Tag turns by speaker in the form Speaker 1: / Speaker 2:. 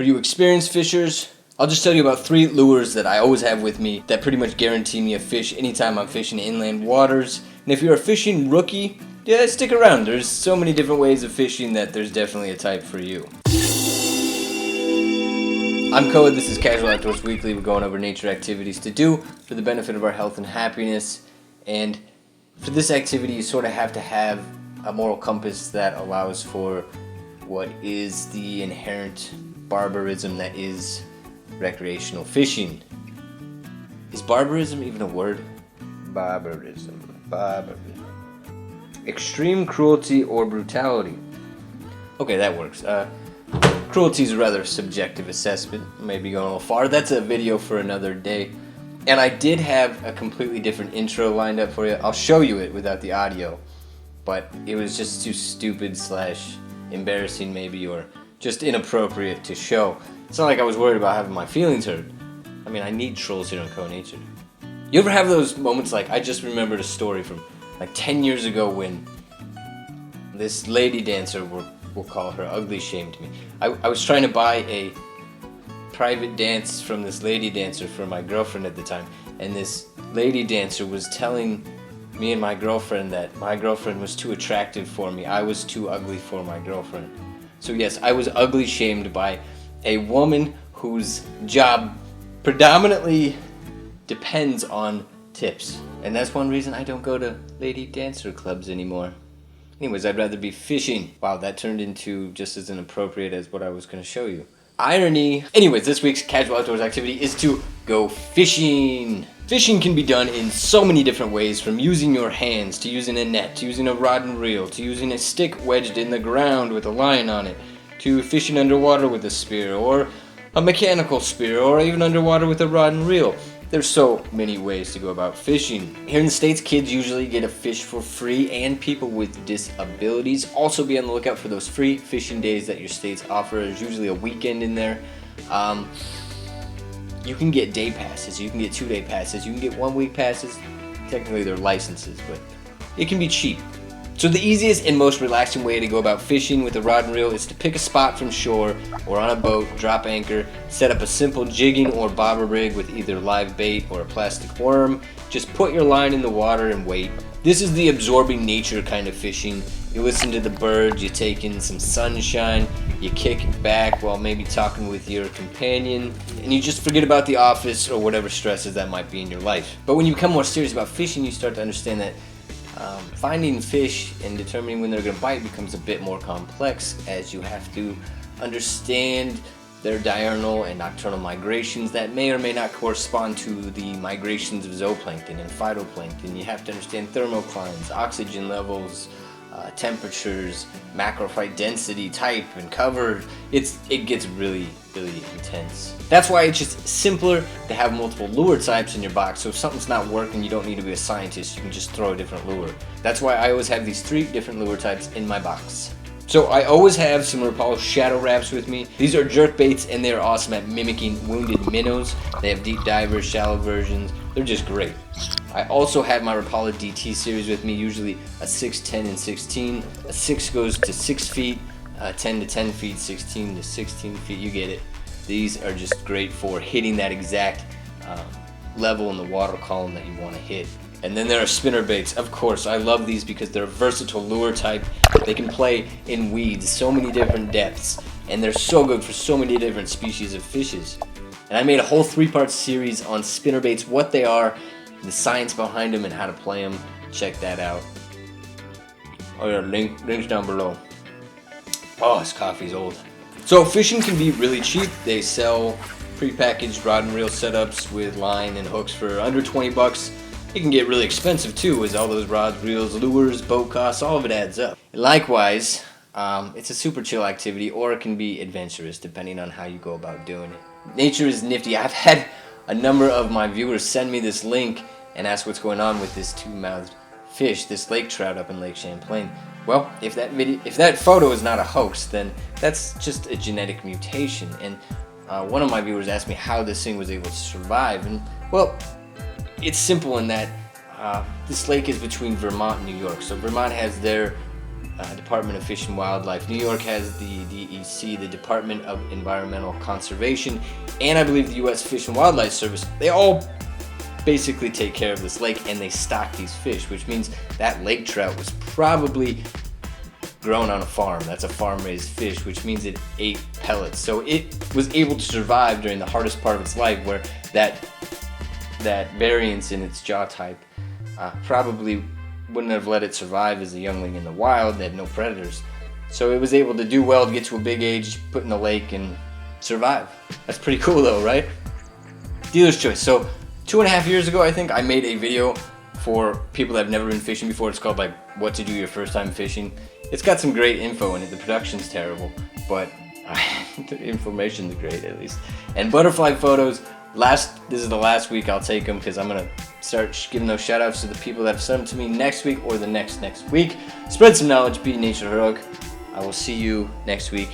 Speaker 1: For you experienced fishers, I'll just tell you about 3 lures that I always have with me that pretty much guarantee me a fish anytime I'm fishing inland waters. And if you're a fishing rookie, yeah, stick around. There's so many different ways of fishing that there's definitely a type for you. I'm Koaw, this is Casual Outdoors Weekly. We're going over nature activities to do for the benefit of our health and happiness. And for this activity, you sort of have to have a moral compass that allows for what is the inherent barbarism that is recreational fishing. Is barbarism even a word? Barbarism. Extreme cruelty or brutality. Okay, that works. Cruelty is a rather subjective assessment. Maybe going a little far. That's a video for another day. And I did have a completely different intro lined up for you. I'll show you it without the audio. But it was just too stupid / embarrassing maybe, or just inappropriate to show. It's not like I was worried about having my feelings hurt. I mean, I need trolls here on Koaw Nature. You ever have those moments like, I just remembered a story from like 10 years ago when this lady dancer, we'll call her, ugly shamed me. I was trying to buy a private dance from this lady dancer for my girlfriend at the time, and this lady dancer was telling me and my girlfriend that my girlfriend was too attractive for me. I was too ugly for my girlfriend. So yes, I was ugly shamed by a woman whose job predominantly depends on tips. And that's one reason I don't go to lady dancer clubs anymore. Anyways, I'd rather be fishing. Wow, that turned into just as inappropriate as what I was going to show you. Irony. Anyways, this week's casual outdoors activity is to go fishing. Fishing can be done in so many different ways, from using your hands, to using a net, to using a rod and reel, to using a stick wedged in the ground with a line on it, to fishing underwater with a spear, or a mechanical spear, or even underwater with a rod and reel. There's so many ways to go about fishing. Here in the States, kids usually get a fish for free, and people with disabilities. Also be on the lookout for those free fishing days that your states offer. There's usually a weekend in there. You can get day passes, you can get 2-day passes, you can get 1-week passes. Technically they're licenses, but it can be cheap. So the easiest and most relaxing way to go about fishing with a rod and reel is to pick a spot from shore or on a boat, drop anchor, set up a simple jigging or bobber rig with either live bait or a plastic worm. Just put your line in the water and wait. This is the absorbing nature kind of fishing. You listen to the birds, you take in some sunshine, you kick back while maybe talking with your companion, and you just forget about the office or whatever stresses that might be in your life. But when you become more serious about fishing, you start to understand that finding fish and determining when they're going to bite becomes a bit more complex, as you have to understand their diurnal and nocturnal migrations that may or may not correspond to the migrations of zooplankton and phytoplankton. You have to understand thermoclines, oxygen levels, temperatures, macrophyte density, type, and cover. It gets really intense. That's why it's just simpler to have multiple lure types in your box. So if something's not working, you don't need to be a scientist. You can just throw a different lure. That's why I always have these 3 different lure types in my box. So I always have some Rapala shadow wraps with me. These are jerk baits, and they're awesome at mimicking wounded minnows. They have deep divers, shallow versions. They're just great. I also have my Rapala DT series with me, usually a 6, 10, and 16. A 6 goes to 6 feet, 10 to 10 feet, 16 to 16 feet, you get it. These are just great for hitting that exact level in the water column that you want to hit. And then there are spinner baits. Of course, I love these because they're a versatile lure type. They can play in weeds, so many different depths, and they're so good for so many different species of fishes. And I made a whole 3-part series on spinner baits, what they are, the science behind them, and how to play them. Check that out. Oh yeah, links down below. Oh, this coffee's old. So fishing can be really cheap. They sell prepackaged rod and reel setups with line and hooks for under 20 bucks. It can get really expensive too, as all those rods, reels, lures, boat costs, all of it adds up. Likewise, it's a super chill activity, or it can be adventurous depending on how you go about doing it. Nature is nifty. I've had a number of my viewers send me this link and ask what's going on with this 2-mouthed fish, this lake trout up in Lake Champlain. Well, if that photo is not a hoax, then that's just a genetic mutation. And one of my viewers asked me how this thing was able to survive, and well, it's simple in that this lake is between Vermont and New York. So Vermont has their Department of Fish and Wildlife. New York has the DEC, the Department of Environmental Conservation, and I believe the U.S. Fish and Wildlife Service. They all basically take care of this lake, and they stock these fish, which means that lake trout was probably grown on a farm. That's a farm-raised fish, which means it ate pellets. So it was able to survive during the hardest part of its life, where that variance in its jaw type probably wouldn't have let it survive as a youngling in the wild. They had no predators. So it was able to do well to get to a big age, put in the lake, and survive. That's pretty cool though, right? Dealer's choice. So 2.5 years ago, I think, I made a video for people that have never been fishing before. It's called like what to do your first time fishing. It's got some great info in it. The production's terrible, but the information's great at least. And butterfly photos, this is the last week I'll take them, because I'm gonna start giving those shout outs to the people that have sent them to me next week or the next week. Spread some knowledge, be nature heroic. I will see you next week.